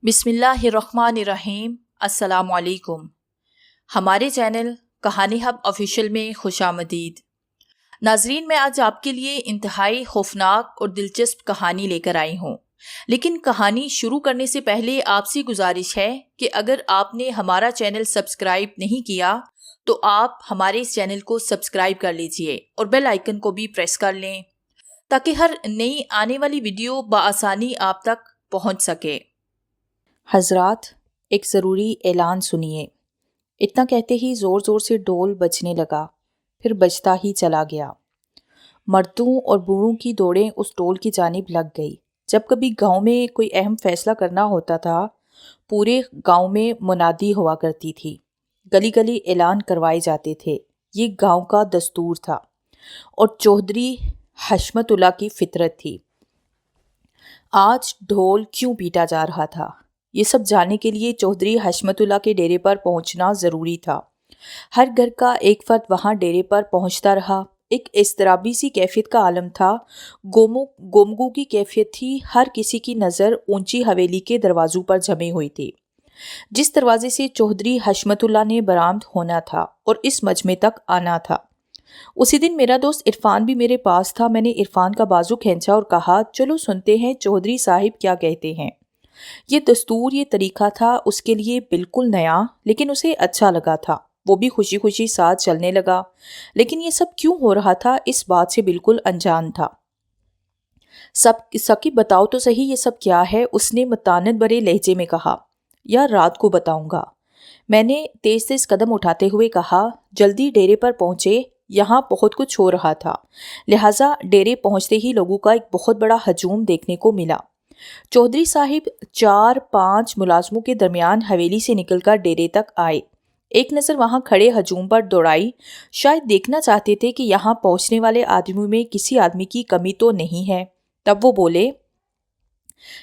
बिस्मिल्लाहिर्रहमानिर्रहीम। अस्सलाम वालेकुम। हमारे चैनल कहानी हब ऑफिशियल में खुशामदीद। नाजरीन, मैं आज आपके लिए इंतहाई खौफनाक और दिलचस्प कहानी लेकर आई हूँ। लेकिन कहानी शुरू करने से पहले आपसे गुजारिश है कि अगर आपने हमारा चैनल सब्सक्राइब नहीं किया तो आप हमारे इस चैनल को सब्सक्राइब कर लीजिए और बेल आइकन को भी प्रेस कर लें ताकि हर नई आने वाली वीडियो बआसानी आप तक पहुँच सके। हजरात, एक ज़रूरी ऐलान सुनिए। इतना कहते ही ज़ोर ज़ोर से ढोल बजने लगा, फिर बजता ही चला गया। मर्दों और बूढ़ों की दौड़ें उस ढोल की जानिब लग गई। जब कभी गांव में कोई अहम फैसला करना होता था, पूरे गांव में मुनादी हुआ करती थी। गली गली ऐलान करवाए जाते थे। ये गांव का दस्तूर था और चौधरी हशमतुल्लाह की फितरत थी। आज ढोल क्यों पीटा जा रहा था, ये सब जानने के लिए चौधरी हशमतुल्लाह के डेरे पर पहुंचना ज़रूरी था। हर घर का एक फर्द वहां डेरे पर पहुंचता रहा। एक इज़्तिराबी सी कैफियत का आलम था। गोमगू की कैफियत थी। हर किसी की नज़र ऊंची हवेली के दरवाज़ों पर जमी हुई थी, जिस दरवाजे से चौधरी हशमतुल्लाह ने बरामद होना था और इस मजमे तक आना था। उसी दिन मेरा दोस्त इरफान भी मेरे पास था। मैंने इरफान का बाजू खींचा और कहा, चलो सुनते हैं चौधरी साहिब क्या कहते हैं। ये दस्तूर, ये तरीका था उसके लिए बिल्कुल नया, लेकिन उसे अच्छा लगा था। वो भी खुशी खुशी साथ चलने लगा। लेकिन ये सब क्यों हो रहा था, इस बात से बिल्कुल अनजान था। सकी बताओ तो सही, ये सब क्या है? उसने मतानत भरे लहजे में कहा। यार, रात को बताऊंगा, मैंने तेज तेज कदम उठाते हुए कहा। जल्दी डेरे पर पहुंचे। यहाँ बहुत कुछ हो रहा था, लिहाजा डेरे पहुंचते ही लोगों का एक बहुत बड़ा हजूम देखने को मिला। चौधरी साहिब 4-5 मुलाजमों के दरमियान हवेली से निकलकर डेरे तक आए। एक नज़र वहां खड़े हजूम पर दौड़ाई। शायद देखना चाहते थे कि यहाँ पहुंचने वाले आदमियों में किसी आदमी की कमी तो नहीं है। तब वो बोले,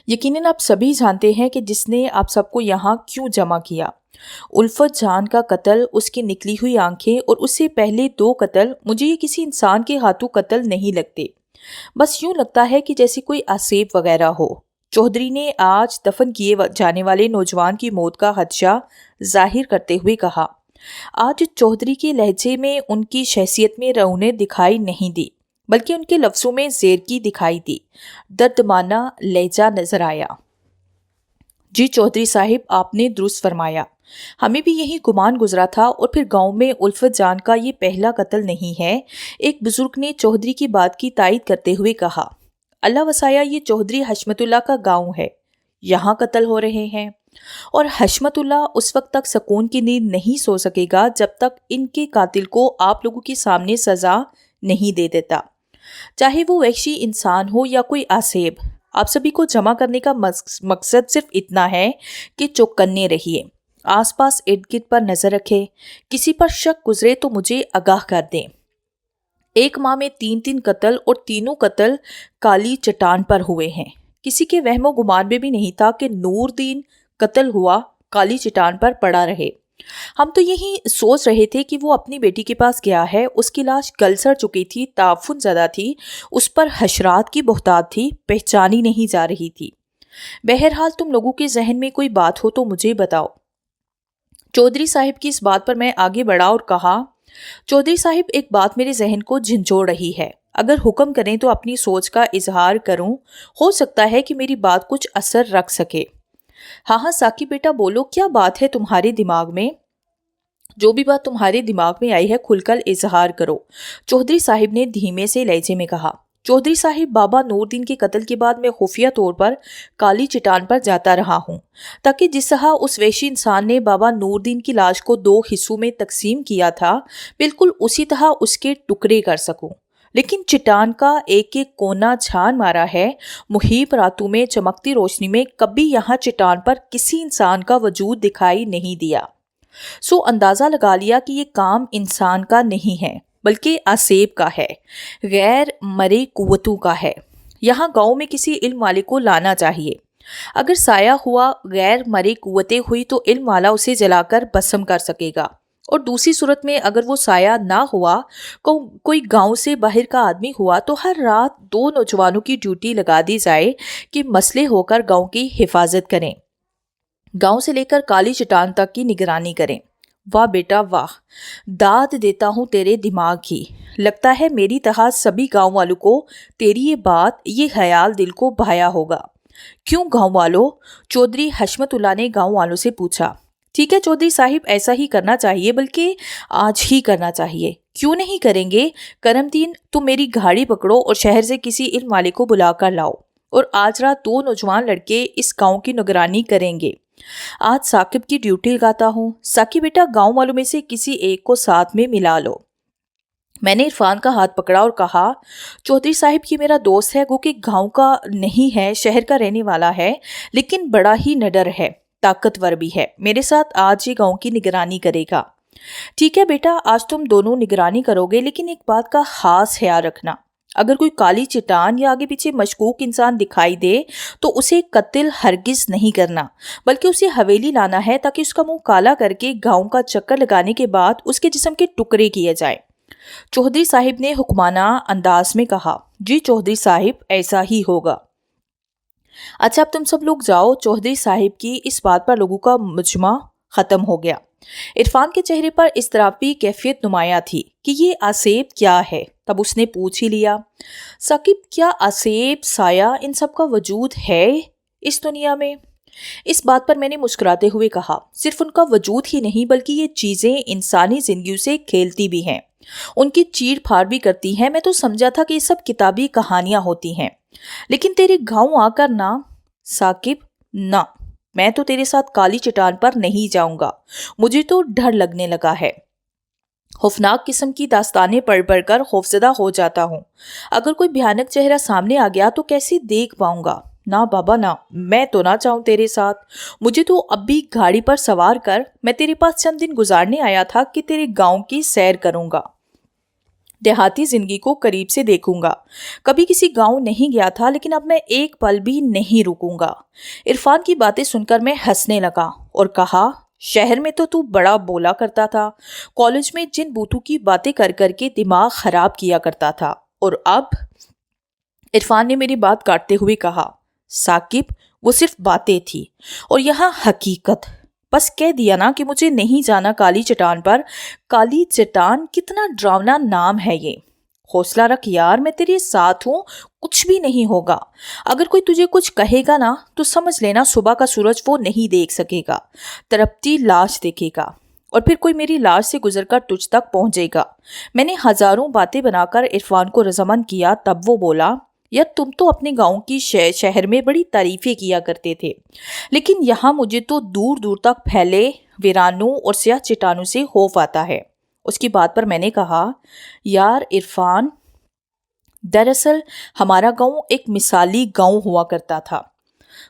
यकीनन आप सभी जानते हैं कि जिसने आप सबको यहाँ क्यों जमा किया। उल्फत जान का कत्ल, उसकी निकली हुई आंखें और उससे पहले 2 कत्ल मुझे ये किसी इंसान के हाथों कत्ल नहीं लगते। बस यूं लगता है कि जैसे कोई आसेब वगैरह हो। चौधरी ने आज दफन किए जाने वाले नौजवान की मौत का खदशा जाहिर करते हुए कहा। आज चौधरी के लहजे में उनकी शख्सियत में रौनक दिखाई नहीं दी, बल्कि उनके लफ्ज़ों में ज़ेरकी दिखाई दी। दर्दमाना लहजा नजर आया। जी चौधरी साहिब, आपने दुरुस्त फरमाया। हमें भी यही गुमान गुजरा था। और फिर गांव में उल्फत जान का ये पहला कत्ल नहीं है। एक बुजुर्ग ने चौधरी की बात की तायद करते हुए कहा। अल्लाह वसाया, ये चौधरी हशमतुल्लाह का गांव है। यहाँ कत्ल हो रहे हैं और हशमतुल्लाह उस वक्त तक सुकून की नींद नहीं सो सकेगा जब तक इनके कातिल को आप लोगों के सामने सजा नहीं दे देता, चाहे वो वहशी इंसान हो या कोई आसेब। आप सभी को जमा करने का मकसद सिर्फ इतना है कि चौकन्ने रहिए, आसपास इर्द गिर्द पर नजर रखें। किसी पर शक गुजरे तो मुझे आगाह कर दें। एक माह में 3 कत्ल और तीनों कत्ल काली चट्टान पर हुए हैं। किसी के वहमो गुमान में भी नहीं था कि नूरदीन कत्ल हुआ काली चट्टान पर पड़ा रहे। हम तो यही सोच रहे थे कि वो अपनी बेटी के पास गया है। उसकी लाश गल सड़ चुकी थी, ताफुन ज़्यादा थी, उस पर हशरात की बहुतात थी, पहचानी नहीं जा रही थी। बहरहाल, तुम लोगों के जहन में कोई बात हो तो मुझे बताओ। चौधरी साहिब की इस बात पर मैं आगे बढ़ा और कहा, चौधरी साहिब, एक बात मेरे जहन को झंझोड़ रही है। अगर हुक्म करें तो अपनी सोच का इजहार करूं। हो सकता है कि मेरी बात कुछ असर रख सके। हाँ, साकी बेटा, बोलो, क्या बात है तुम्हारे दिमाग में? जो भी बात तुम्हारे दिमाग में आई है खुलकर इजहार करो, चौधरी साहिब ने धीमे से लहजे में कहा। चौधरी साहिब, बाबा नूरदीन के कत्ल के बाद मैं खुफिया तौर पर काली चट्टान पर जाता रहा हूँ, ताकि जिस तरह उस वैशी इंसान ने बाबा नूरदीन की लाश को 2 हिस्सों में तकसीम किया था, बिल्कुल उसी तरह उसके टुकड़े कर सकूं। लेकिन चट्टान का एक एक कोना छान मारा है। मुहीब रातों में चमकती रोशनी में कभी यहाँ चट्टान पर किसी इंसान का वजूद दिखाई नहीं दिया। सो अंदाज़ा लगा लिया कि ये काम इंसान का नहीं है, बल्कि आसेब का है, गैर मरे कुव्वतों का है। यहाँ गांव में किसी इल्म वाले को लाना चाहिए। अगर साया हुआ, गैर मरे कुव्वतें हुई तो इल्म वाला उसे जलाकर भस्म कर सकेगा। और दूसरी सूरत में अगर वो साया ना हुआ, कोई गांव से बाहर का आदमी हुआ, तो हर रात 2 नौजवानों की ड्यूटी लगा दी जाए कि मसले होकर गांव की हिफाजत करें। गांव से लेकर काली चट्टान तक की निगरानी करें। वाह बेटा वाह, दाद देता हूँ तेरे दिमाग की। लगता है मेरी तरह सभी गांव वालों को तेरी ये बात, ये ख्याल दिल को भाया होगा। क्यों गांव वालों? चौधरी हशमतुल्लाह ने गांव वालों से पूछा। ठीक है चौधरी साहिब, ऐसा ही करना चाहिए, बल्कि आज ही करना चाहिए। क्यों नहीं करेंगे? करमदीन, तुम मेरी गाड़ी पकड़ो और शहर से किसी इल्म वाले को बुला कर लाओ, और आज रात 2 नौजवान लड़के इस गांव की निगरानी करेंगे। आज साकिब की ड्यूटी लगाता हूँ। साकिब बेटा, गांव वालों में से किसी एक को साथ में मिला लो। मैंने इरफान का हाथ पकड़ा और कहा, चौधरी साहिब ये मेरा दोस्त है, वो कि गांव का नहीं है, शहर का रहने वाला है, लेकिन बड़ा ही निडर है, ताकतवर भी है। मेरे साथ आज ये गांव की निगरानी करेगा। ठीक है बेटा, आज तुम दोनों निगरानी करोगे, लेकिन एक बात का खास ख्याल रखना। अगर कोई काली चट्टान या आगे पीछे मशकूक इंसान दिखाई दे तो उसे कत्ल हरगिज नहीं करना, बल्कि उसे हवेली लाना है ताकि उसका मुंह काला करके गांव का चक्कर लगाने के बाद उसके जिस्म के टुकड़े किए जाए। चौधरी साहिब ने हुक्माना अंदाज में कहा। जी चौधरी साहिब, ऐसा ही होगा। अच्छा, अब तुम सब लोग जाओ। चौधरी साहिब की इस बात पर लोगों का मुजमा खत्म हो गया। इरफान के चेहरे पर इस्तराबी कैफियत नुमाया थी कि ये आसेब क्या है। तब उसने पूछ ही लिया, साकिब क्या आसेब, साया, इन सब का वजूद है इस दुनिया में? इस बात पर मैंने मुस्कुराते हुए कहा, सिर्फ उनका वजूद ही नहीं बल्कि ये चीजें इंसानी जिंदगी से खेलती भी हैं, उनकी चीर फाड़ भी करती हैं। मैं तो समझा था कि ये सब किताबी कहानियां होती हैं, लेकिन तेरे गांव आकर ना साकिब, ना, मैं तो तेरे साथ काली चट्टान पर नहीं जाऊंगा। मुझे तो डर लगने लगा है। खौफनाक किस्म की दास्तानें पढ़ पढ़ कर खौफजदा हो जाता हूँ। अगर कोई भयानक चेहरा सामने आ गया तो कैसे देख पाऊंगा? ना बाबा ना, मैं तो ना चाहूँ तेरे साथ। मुझे तो अब भी गाड़ी पर सवार कर, मैं तेरे पास चंद दिन गुजारने आया था कि तेरे गांव की सैर करूंगा, देहाती जिंदगी को करीब से देखूंगा। कभी किसी गांव नहीं गया था, लेकिन अब मैं एक पल भी नहीं रुकूंगा। इरफान की बातें सुनकर मैं हंसने लगा और कहा, शहर में तो तू बड़ा बोला करता था, कॉलेज में जिन बूतों की बातें कर करके दिमाग खराब किया करता था, और अब? इरफान ने मेरी बात काटते हुए कहा, साकिब वो सिर्फ बातें थी और यहाँ हकीकत। बस कह दिया ना कि मुझे नहीं जाना काली चट्टान पर। काली चट्टान, कितना डरावना नाम है ये। हौसला रख यार, मैं तेरे साथ हूँ, कुछ भी नहीं होगा। अगर कोई तुझे कुछ कहेगा ना तो समझ लेना सुबह का सूरज वो नहीं देख सकेगा, तड़पती लाश देखेगा, और फिर कोई मेरी लाश से गुजरकर तुझ तक पहुंचेगा। मैंने हजारों बातें बनाकर इरफान को रजामंद किया। तब वो बोला, यार तुम तो अपने गांव की शहर में बड़ी तारीफें किया करते थे, लेकिन यहाँ मुझे तो दूर दूर तक फैले वीरानों और स्याह चट्टानों से खौफ आता है। उसकी बात पर मैंने कहा, यार इरफान, दरअसल हमारा गांव एक मिसाली गांव हुआ करता था।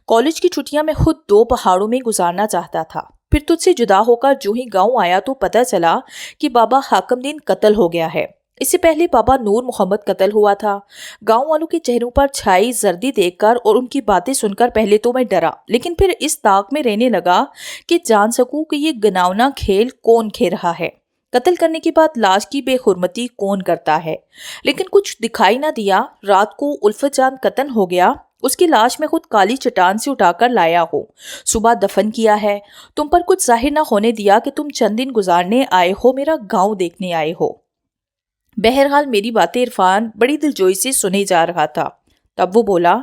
कॉलेज की छुट्टियां मैं खुद 2 पहाड़ों में गुजारना चाहता था। फिर तुझसे जुदा होकर जो ही गांव आया तो पता चला कि बाबा हाकमदीन कत्ल हो गया है। इससे पहले बाबा नूर मोहम्मद कत्ल हुआ था। गांव वालों के चेहरों पर छाई जर्दी देखकर और उनकी बातें सुनकर पहले तो मैं डरा, लेकिन फिर इस ताक में रहने लगा कि जान सकूं कि ये गनावना खेल कौन खेल रहा है। कत्ल करने के बाद लाश की बेहुरमती कौन करता है? लेकिन कुछ दिखाई ना दिया। रात को उल्फत जान कत्ल हो गया, उसकी लाश मैं खुद काली चट्टान से उठाकर लाया हूँ। सुबह दफन किया है। तुम पर कुछ जाहिर ना होने दिया कि तुम चंद दिन गुजारने आए हो, मेरा गाँव देखने आए हो। बहरहाल मेरी बातें इरफान बड़ी दिलजोई से सुने जा रहा था। तब वो बोला,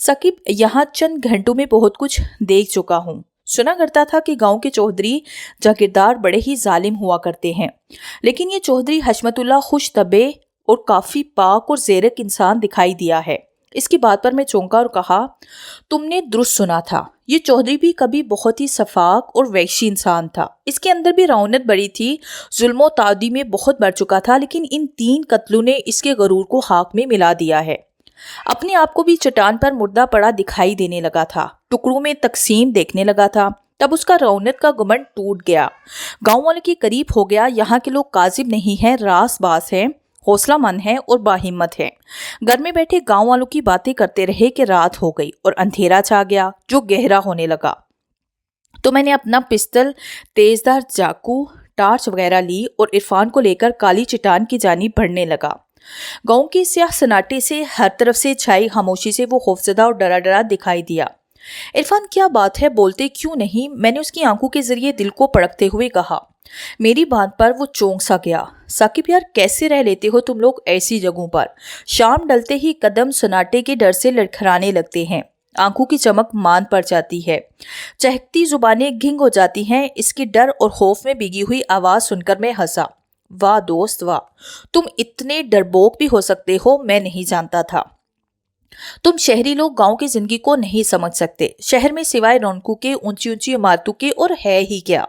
साकिब यहाँ चंद घंटों में बहुत कुछ देख चुका हूँ। सुना करता था कि गांव के चौधरी जागीरदार बड़े ही जालिम हुआ करते हैं, लेकिन ये चौधरी हशमतुल्लाह खुश तबे और काफी पाक और ज़ेरक इंसान दिखाई दिया है। इसकी बात पर मैं चौंका और कहा, तुमने दुरुस्त सुना था, ये चौधरी भी कभी बहुत ही सफाक और वैशी इंसान था। इसके अंदर भी रौनक बड़ी थी, जुल्मो तादी में बहुत बढ़ चुका था, लेकिन इन 3 कत्लों ने इसके गरूर को खाक में मिला दिया है। अपने आप को भी चट्टान पर मुर्दा पड़ा दिखाई देने लगा था, टुकड़ों में तकसीम देखने लगा था। तब उसका रौनक का घमंड टूट गया, गाँव वाले के करीब हो गया। यहाँ के लोग काजिब नहीं हैं, रासबाज हैं, हौसलामंद है और बाहिम्मत है। घर में बैठे गांव वालों की बातें करते रहे कि रात हो गई और अंधेरा छा गया, जो गहरा होने लगा। तो मैंने अपना पिस्टल, तेजदार चाकू, टार्च वगैरह ली और इरफान को लेकर काली चट्टान की जानिब बढ़ने लगा। गांव के स्याह सन्नाटे से, हर तरफ से छाई खामोशी से वो खौफजदा और डरा डरा दिखाई दिया। عرفان کیا بات ہے، بولتے کیوں نہیں؟ میں نے اس کی آنکھوں کے ذریعے دل کو پڑکتے ہوئے کہا۔ میری بات پر وہ چونک سا گیا۔ ثاقب یار کیسے رہ لیتے ہو تم لوگ ایسی جگہوں پر؟ شام ڈلتے ہی قدم سناٹے کے ڈر سے لڑکھڑانے لگتے ہیں، آنکھوں کی چمک مان پڑ جاتی ہے، چہکتی زبانیں گھنگ ہو جاتی ہیں۔ اس کی ڈر اور خوف میں بھیگی ہوئی آواز سن کر میں ہنسا۔ واہ دوست واہ، تم اتنے ڈربوک بھی ہو سکتے ہو، میں نہیں جانتا تھا۔ تم شہری لوگ گاؤں کی زندگی کو نہیں سمجھ سکتے۔ شہر میں سوائے رونقوں کے، اونچی اونچی عمارتوں کے اور ہے ہی کیا؟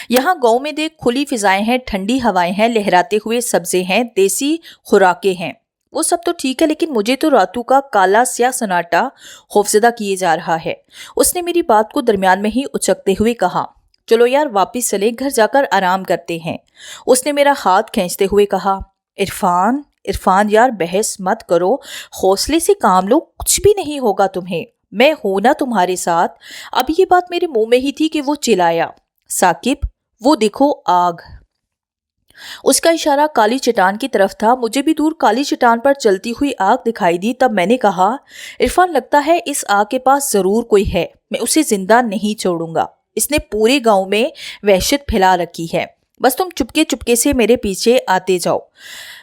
یہاں گاؤں میں دیکھ کھلی فضائیں ہیں، ٹھنڈی ہوائیں ہیں، لہراتے ہوئے سبزے ہیں، دیسی خوراکیں ہیں۔ وہ سب تو ٹھیک ہے، لیکن مجھے تو راتوں کا کالا سیاہ سناٹا خوفزدہ کیے جا رہا ہے۔ اس نے میری بات کو درمیان میں ہی اچکتے ہوئے کہا، چلو یار واپس چلے، گھر جا کر آرام کرتے ہیں۔ اس نے میرا ہاتھ کھینچتے ہوئے کہا، عرفان یار بحث مت کرو، حوصلے سے کام لو، کچھ بھی نہیں ہوگا تمہیں، میں ہوں نا تمہارے ساتھ۔ اب یہ بات میرے منہ میں ہی تھی کہ وہ چلایا، ثاقب وہ دیکھو آگ۔ اس کا اشارہ کالی چٹان کی طرف تھا۔ مجھے بھی دور کالی چٹان پر چلتی ہوئی آگ دکھائی دی۔ تب میں نے کہا، عرفان لگتا ہے اس آگ کے پاس ضرور کوئی ہے، میں اسے زندہ نہیں چھوڑوں گا۔ اس نے پورے گاؤں میں وحشت پھیلا رکھی ہے، بس تم چپکے سے میرے پیچھے آتے جاؤ۔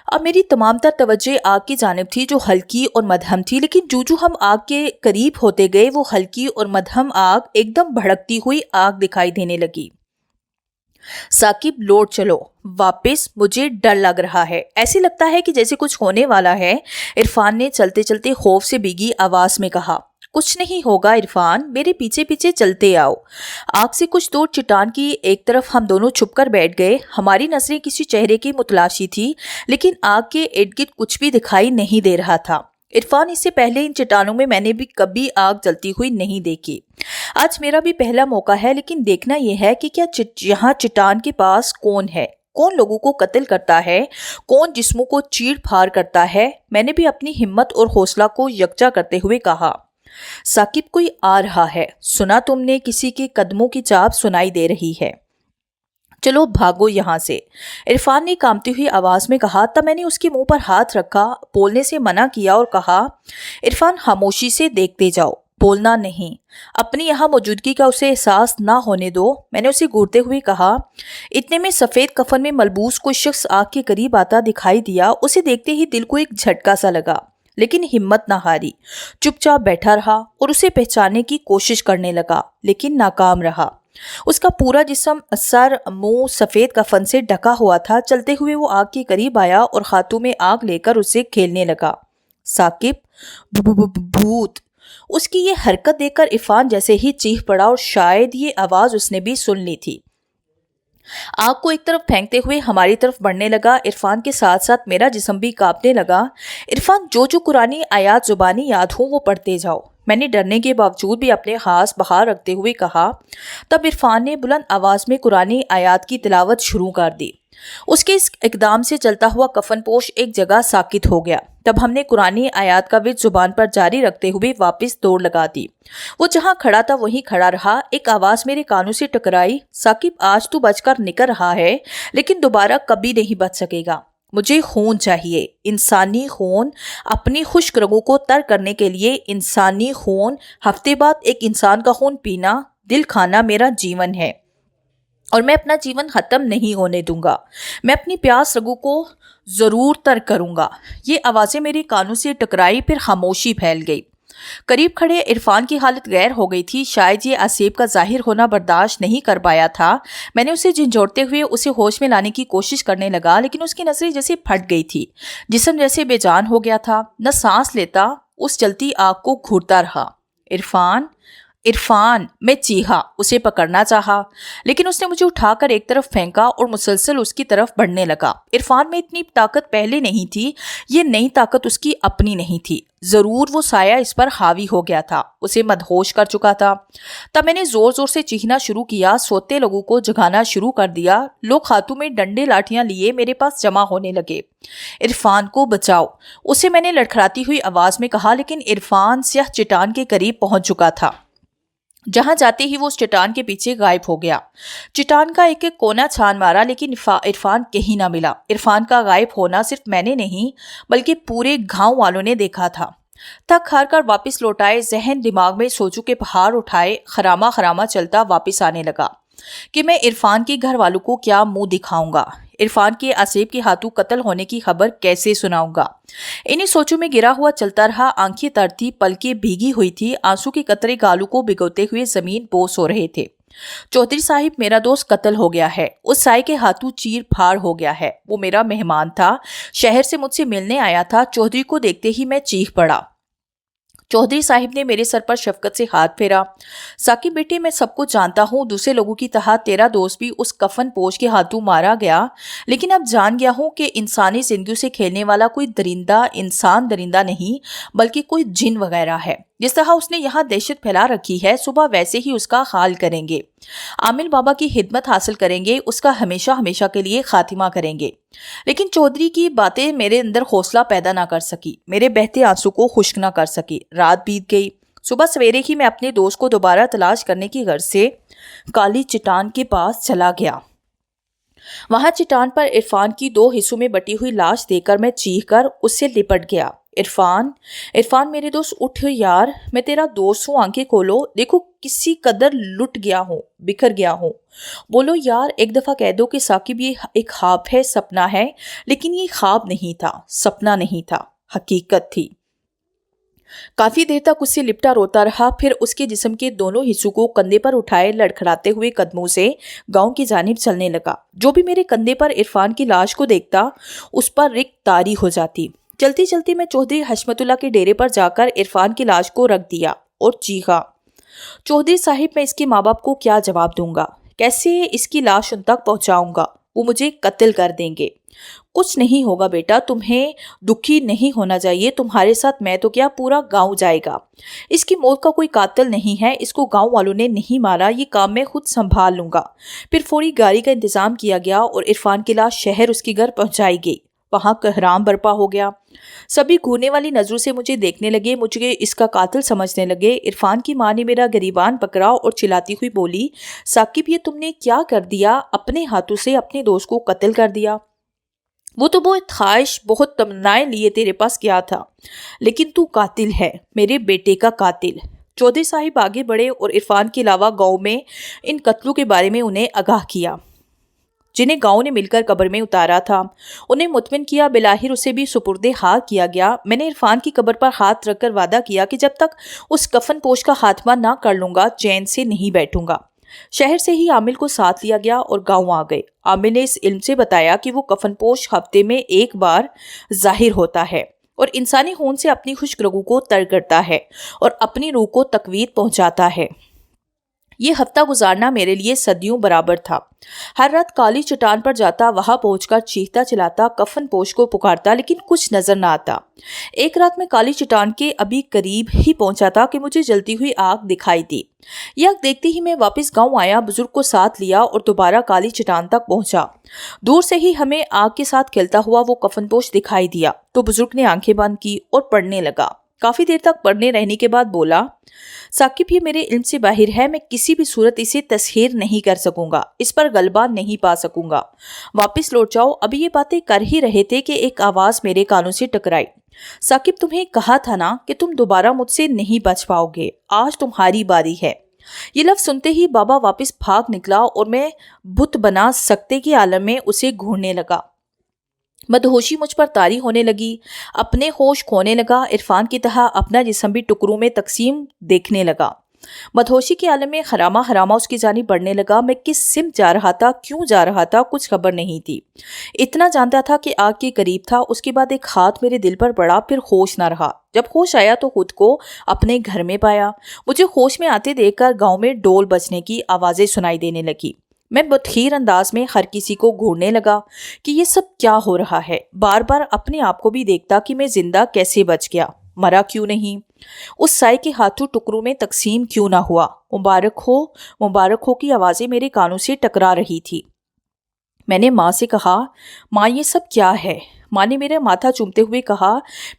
اب میری تمام تر توجہ آگ کی جانب تھی جو ہلکی اور مدھم تھی، لیکن جو ہم آگ کے قریب ہوتے گئے وہ ہلکی اور مدھم آگ ایک دم بھڑکتی ہوئی آگ دکھائی دینے لگی۔ ثاقب لوٹ چلو واپس، مجھے ڈر لگ رہا ہے، ایسے لگتا ہے کہ جیسے کچھ ہونے والا ہے۔ عرفان نے چلتے چلتے خوف سے بھیگی آواز میں کہا، کچھ نہیں ہوگا عرفان، میرے پیچھے پیچھے چلتے آؤ۔ آگ سے کچھ دور چٹان کی ایک طرف ہم دونوں چھپ کر بیٹھ گئے۔ ہماری نظریں کسی چہرے کی متلاشی تھی، لیکن آگ کے ارد گرد کچھ بھی دکھائی نہیں دے رہا تھا۔ عرفان اس سے پہلے ان چٹانوں میں نے بھی کبھی آگ جلتی ہوئی نہیں دیکھی۔ آج میرا بھی پہلا موقع ہے، لیکن دیکھنا یہ ہے کہ کیا یہاں چٹان کے پاس کون ہے، کون لوگوں کو قتل کرتا ہے، کون جسموں کو چیڑ پھاڑ کرتا ہے۔ میں نے بھی اپنی ہمت اور حوصلہ کو یکجا کرتے ہوئے کہا، ثاقب کوئی آ رہا ہے، سنا تم نے؟ کسی کے قدموں کی چاپ سنائی دے رہی ہے، چلو بھاگو یہاں سے، عرفان نے کانپتی ہوئی آواز میں کہا۔ تب میں نے اس کے منہ پر ہاتھ رکھا، بولنے سے منع کیا اور کہا، عرفان خاموشی سے دیکھتے جاؤ، بولنا نہیں، اپنی یہاں موجودگی کا اسے احساس نہ ہونے دو۔ میں نے اسے گھورتے ہوئے کہا۔ اتنے میں سفید کفن میں ملبوس کوئی شخص آگ کے قریب آتا دکھائی دیا۔ اسے دیکھتے ہی دل کو ایک جھٹکا سا لگا، لیکن ہمت نہ ہاری، چپ چاپ بیٹھا رہا اور اسے پہچاننے کی کوشش کرنے لگا، لیکن ناکام رہا۔ اس کا پورا جسم، سر، منہ سفید کفن سے ڈھکا ہوا تھا۔ چلتے ہوئے وہ آگ کے قریب آیا اور ہاتھوں میں آگ لے کر اسے کھیلنے لگا۔ ثاقب بھوت! اس کی یہ حرکت دیکھ کر عرفان جیسے ہی چیخ پڑا، اور شاید یہ آواز اس نے بھی سن لی تھی۔ آگ کو ایک طرف پھینکتے ہوئے ہماری طرف بڑھنے لگا۔ عرفان کے ساتھ ساتھ میرا جسم بھی کانپنے لگا۔ عرفان جو قرآنی آیات زبانی یاد ہوں وہ پڑھتے جاؤ، میں نے ڈرنے کے باوجود بھی اپنے ہاتھ باہر رکھتے ہوئے کہا۔ تب عرفان نے بلند آواز میں قرآنی آیات کی تلاوت شروع کر دی۔ اس کے اس اقدام سے چلتا ہوا کفن پوش ایک جگہ ساکت ہو گیا۔ تب ہم نے قرآنی آیات کا ورد زبان پر جاری رکھتے ہوئے واپس دوڑ لگا دی۔ وہ جہاں کھڑا تھا وہیں کھڑا رہا۔ ایک آواز میرے کانوں سے ٹکرائی، ثاقب آج تو بچ کر نکل رہا ہے، لیکن دوبارہ کبھی نہیں بچ سکے گا۔ مجھے خون چاہیے، انسانی خون، اپنی خشک رگوں کو تر کرنے کے لیے انسانی خون۔ ہفتے بعد ایک انسان کا خون پینا، دل کھانا میرا جیون ہے، اور میں اپنا جیون ختم نہیں ہونے دوں گا۔ میں اپنی پیاس رگوں کو ضرور تر کروں گا۔ یہ آوازیں میرے کانوں سے ٹکرائی، پھر خاموشی پھیل گئی۔ قریب کھڑے عرفان کی حالت غیر ہو گئی تھی، شاید یہ آسیب کا ظاہر ہونا برداشت نہیں کر پایا تھا۔ میں نے اسے جھنجھوڑتے ہوئے اسے ہوش میں لانے کی کوشش کرنے لگا، لیکن اس کی نظریں جیسے پھٹ گئی تھی، جسم جیسے بے جان ہو گیا تھا، نہ سانس لیتا، اس جلتی آگ کو گھورتا رہا۔ عرفان، عرفان! میں چیخا، اسے پکڑنا چاہا، لیکن اس نے مجھے اٹھا کر ایک طرف پھینکا اور مسلسل اس کی طرف بڑھنے لگا۔ عرفان میں اتنی طاقت پہلے نہیں تھی، یہ نئی طاقت اس کی اپنی نہیں تھی، ضرور وہ سایہ اس پر حاوی ہو گیا تھا، اسے مدہوش کر چکا تھا۔ تب میں نے زور زور سے چیخنا شروع کیا، سوتے لوگوں کو جگانا شروع کر دیا۔ لوگ ہاتھوں میں ڈنڈے لاٹھیاں لیے میرے پاس جمع ہونے لگے۔ عرفان کو بچاؤ، اسے میں نے لڑکھڑاتی ہوئی آواز میں کہا، لیکن عرفان سیاہ چٹان کے قریب پہنچ چکا تھا۔ جہاں جاتے ہی وہ اس چٹان کے پیچھے غائب ہو گیا۔ چٹان کا ایک ایک کونا چھان مارا، لیکن عرفان کہیں نہ ملا۔ عرفان کا غائب ہونا صرف میں نے نہیں بلکہ پورے گاؤں والوں نے دیکھا تھا۔ थक हार कर वापस लौट आए, जहन दिमाग में सोचू के पहाड़ उठाए, खरामा खरामा चलता वापस आने लगा कि मैं इरफान के घर वालों को क्या मुंह दिखाऊंगा, इरफान के आसिफ के हाथों कत्ल होने की खबर कैसे सुनाऊंगा। इन्हीं सोचों में गिरा हुआ चलता रहा। आंखें तर थी, पलकें भीगी हुई थी, आंसू के कतरे गालों को भिगोते हुए जमीन बोस हो रहे थे। चौधरी साहिब, मेरा दोस्त कत्ल हो गया है, उस साई के हाथों चीर फाड़ हो गया है। वो मेरा मेहमान था, शहर से मुझसे मिलने आया था। चौधरी को देखते ही मैं चीख पड़ा। चौधरी साहिब ने मेरे सर पर शफकत से हाथ फेरा। साकिब बेटे, मैं सब कुछ जानता हूँ, दूसरे लोगों की तरह तेरा दोस्त भी उस कफन पोश के हाथों मारा गया, लेकिन अब जान गया हूँ कि इंसानी जिंदगी से खेलने वाला कोई दरिंदा इंसान दरिंदा नहीं, बल्कि कोई जिन वगैरह है। जिस तरह उसने यहाँ दहशत फैला रखी है, सुबह वैसे ही उसका हाल करेंगे। आमिल बाबा की खिदमत हासिल करेंगे, उसका हमेशा हमेशा के लिए खातिमा करेंगे। लेकिन चौधरी की बातें मेरे अंदर हौसला पैदा ना कर सकी, मेरे बहते आंसू को खुश्क ना कर सकी। रात बीत गई। सुबह सवेरे ही मैं अपने दोस्त को दोबारा तलाश करने की गर्ज से काली चट्टान के पास चला गया। वहां चट्टान पर इरफान की 2 हिस्सों में बटी हुई लाश देखकर मैं चीख कर उससे लिपट गया। इरफान, इरफान मेरे दोस्त, उठ यार, मैं तेरा दोस्त हूँ, आंखें खोलो, देखो किसी कदर लुट गया हूँ, बिखर गया हूँ। बोलो यार, एक दफा कह दो कि साकिब ये एक ख्वाब है, सपना है। लेकिन ये ख्वाब नहीं था, सपना नहीं था, हकीकत थी। काफी देर तक उससे लिपटा रोता रहा, फिर उसके जिस्म के दोनों हिस्सों को कंधे पर उठाए लड़खड़ाते हुए कदमों से गांव की जानिब चलने लगा। जो भी मेरे कंधे पर इरफान की लाश को देखता, उस पर रिक्त तारी हो जाती। चलती चलती मैं चौधरी हशमतुल्लाह के डेरे पर जाकर इरफान की लाश को रख दिया और चीखा, चौधरी साहिब, मैं इसके माँ बाप को क्या जवाब दूंगा, कैसे इसकी लाश उन तक पहुंचाऊंगा? वो मुझे कत्ल कर देंगे। कुछ नहीं होगा बेटा, तुम्हें दुखी नहीं होना चाहिए, तुम्हारे साथ मैं तो क्या पूरा गांव जाएगा। इसकी मौत का कोई कातिल नहीं है, इसको गांव वालों ने नहीं मारा, ये काम मैं खुद संभाल लूंगा। फिर फौरी गाड़ी का इंतजाम किया गया और इरफान की लाश शहर उसके घर पहुंचाई गई। वहां कहराम बरपा हो गया। सभी घूरने वाली नजरों से मुझे देखने लगे, मुझे इसका कातिल समझने लगे। इरफान की माँ ने मेरा गिरीबान पकड़ा और चिल्लाती हुई बोली, साकिब ये तुमने क्या कर दिया? अपने हाथों से अपने दोस्त को कत्ल कर दिया। वो तो बहुत ख्वाहिश, बहुत तमन्नाएं लिए तेरे पास क्या था, लेकिन तू कातिल है, मेरे बेटे का कातिल। चौधरी साहिब आगे बढ़े और इरफान के अलावा गांव में इन कत्लों के बारे में उन्हें आगाह किया, जिन्हें गांव ने मिलकर कब्र में उतारा था। उन्हें मुतमिन किया, बिलाहिर उसे भी सुपुर्दे हाल किया गया। मैंने इरफान की कब्र पर हाथ रखकर वादा किया कि जब तक उस कफन पोश का खात्मा ना कर लूंगा, चैन से नहीं बैठूंगा। शहर से ही आमिल को साथ लिया गया और गांव आ गए। आमिल ने इस इल्म से बताया कि वो कफनपोश हफ्ते में एक बार जाहिर होता है और इंसानी खून से अपनी खुश्क रगू को तर करता है और अपनी रूह को तकवीत पहुंचाता है। ये हफ्ता गुजारना मेरे लिए सदियों बराबर था। हर रात काली चट्टान पर जाता, वहां पहुंचकर चीखता चिल्लाता, कफन पोश को पुकारता, लेकिन कुछ नजर न आता। एक रात में काली चट्टान के अभी करीब ही पहुंचा था कि मुझे जलती हुई आग दिखाई दी। यह आग देखते ही मैं वापस गांव आया, बुजुर्ग को साथ लिया और दोबारा काली चट्टान तक पहुंचा। दूर से ही हमें आग के साथ खेलता हुआ वो कफनपोश दिखाई दिया तो बुजुर्ग ने आंखें बंद की और पढ़ने लगा। काफी देर तक पढ़ने रहने के बाद बोला, साकिब ये मेरे इल्म से बाहर है, मैं किसी भी सूरत इसे तस्हीर नहीं कर सकूंगा, इस पर गलबा नहीं पा सकूंगा। वापस लौट जाओ। अभी ये बातें कर ही रहे थे कि एक आवाज मेरे कानों से टकराई, साकिब तुम्हें कहा था ना कि तुम दोबारा मुझसे नहीं बच पाओगे, आज तुम्हारी बारी है। ये लफ्ज सुनते ही बाबा वापस भाग निकला और मैं बुत बना सकते के आलम में उसे घूरने लगा। मदहोशी मुझ पर तारी होने लगी, अपने होश खोने लगा, इरफान की तरह अपना जिस्म भी टुकड़ों में तकसीम देखने लगा। मदहोशी के आलम में हरामा हरामा उसकी जानी बढ़ने लगा। मैं किस सिमत जा रहा था, क्यों जा रहा था, कुछ खबर नहीं थी। इतना जानता था कि आग के करीब था। उसके बाद एक हाथ मेरे दिल पर पड़ा, फिर होश ना रहा। जब होश आया तो खुद को अपने घर में पाया। मुझे होश में आते देखकर गाँव में डोल बजने की आवाजें सुनाई देने लगी। मैं बदखीर अंदाज में हर किसी को घूरने लगा कि ये सब क्या हो रहा है। बार बार अपने आप को भी देखता कि मैं जिंदा कैसे बच गया, मरा क्यों नहीं, उस साई के हाथों टुकड़ों में तकसीम क्यों ना हुआ। मुबारक हो की आवाजें मेरे कानों से टकरा रही थी। मैंने माँ से कहा, माँ ये सब क्या है? माँ ने मेरा माथा चूमते हुए कहा,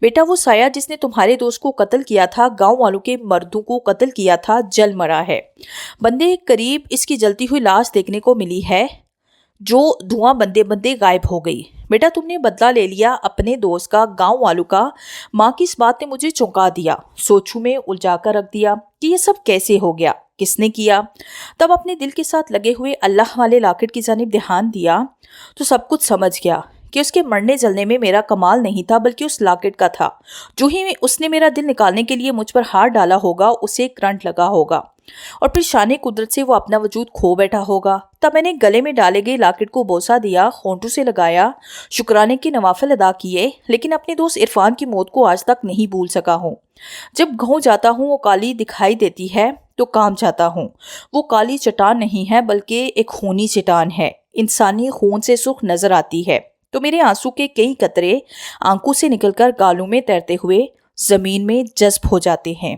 बेटा वो साया जिसने तुम्हारे दोस्त को कत्ल किया था, गांव वालों के मर्दों को कत्ल किया था, जल मरा है। बंदे करीब इसकी जलती हुई लाश देखने को मिली है। जो धुआं बनते बनते गायब हो गई। बेटा तुमने बदला ले लिया अपने दोस्त का, गांव वालों का। माँ की इस बात ने मुझे चौंका दिया। सोचू में उलझा कर रख दिया कि ये सब कैसे हो गया, किसने किया। तब अपने दिल के साथ लगे हुए अल्लाह वाले लॉकेट की जानिब ध्यान दिया तो सब कुछ समझ गया कि उसके मरने जलने में मेरा कमाल नहीं था बल्कि उस लॉकेट का था। जो ही उसने मेरा दिल निकालने के लिए मुझ पर हाथ डाला होगा उसे करंट लगा होगा और फिर शाने कुदरत से वो अपना वजूद खो बैठा होगा। तब मैंने गले में डाले गए लॉकेट को बोसा दिया, होंठों से लगाया, शुक्राने के नवाफिल अदा किए, लेकिन अपने दोस्त इरफान की मौत को आज तक नहीं भूल सका हूँ। जब गाँव जाता हूँ वो काली दिखाई देती है तो काम जाता हूँ। वो काली चट्टान नहीं है बल्कि एक खूनी चट्टान है, इंसानी खून से सुर्ख नजर आती है। तो मेरे आंसू के कई कतरे आंखों से निकलकर गालों में तैरते हुए जमीन में जज्ब हो जाते हैं।